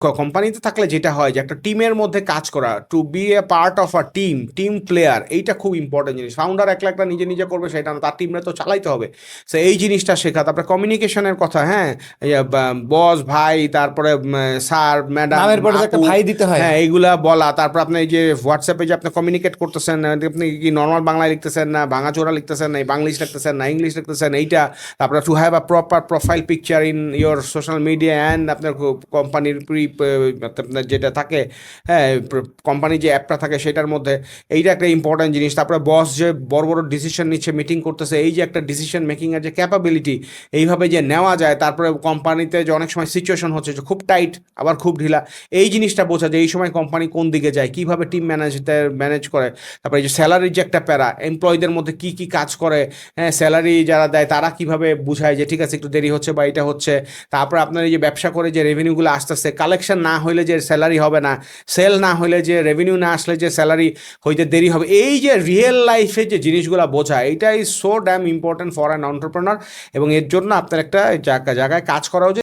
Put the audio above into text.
কোম্পানিতে থাকলে যেটা হয় যে একটা টিমের মধ্যে কাজ করা, to be a part of a team player, এইটা খুব ইম্পর্টেন্ট জিনিস। ফাউন্ডার একলা একটা নিজে নিজে করবে সেটা না, তার টিমরে তো চালাইতে হবে। সো এই জিনিসটা শেখা। তারপরে কমিউনিকেশনের কথা, হ্যাঁ, বস ভাই, তারপরে স্যার ম্যাডাম নামের পরে তো একটা আপু, ভাই দিতে হয়। হ্যাঁ এইগুলা বলা। তারপর আপনি এই যে হোয়াটসঅ্যাপে যে আপনি কমিউনিকেট করতেছেন, আপনি কি নর্মাল বাংলায় লিখতেছেন না ভাঙাচোরা লিখতেছেন না বাংলিশ লিখতেছেন না ইংলিশ লিখতেছেন, এইটা। তারপরে to have a proper profile picture in your social media and আপনার কোম্পানির আপনার যেটা থাকে, হ্যাঁ, কোম্পানির যে অ্যাপটা থাকে সেটার মধ্যে, এইটা একটা ইম্পর্ট্যান্ট জিনিস। তারপরে বস যে বড় বড় ডিসিশন নিচ্ছে, মিটিং করতেছে, এই যে একটা ডিসিশন মেকিংয়ের যে ক্যাপাবিলিটি, এইভাবে যে নেওয়া যায়। তারপরে কোম্পানিতে যে অনেক সময় সিচুয়েশন হচ্ছে যে খুব টাইট আবার খুব ঢিলা, এই জিনিসটা বোঝা যায় এই সময় কোম্পানি কোন দিকে যায়, কীভাবে টিম ম্যানেজ করে। তারপরে এই যে স্যালারির যে একটা প্যারা, এমপ্লয়ীদের মধ্যে কী কী কাজ করে, হ্যাঁ, স্যালারি যারা দেয় তারা কীভাবে বুঝায় যে ঠিক আছে একটু দেরি হচ্ছে বা এটা হচ্ছে। তারপর আপনার এই যে ব্যবসা করে যে রেভিনিউগুলো আসতেছে, কালেকশন না হইলে যে স্যালারি হবে না, সেল না হইলে যে রেভিনিউ না আসলে যে স্যালারি হইতে দেরি হবে, এই যে রিয়েল লাইফে যে জিনিসগুলো বোঝা, এইটা is so dam important for an entrepreneur. এবং এর জন্য আপনার একটা জায়গায় কাজ করা উচিত।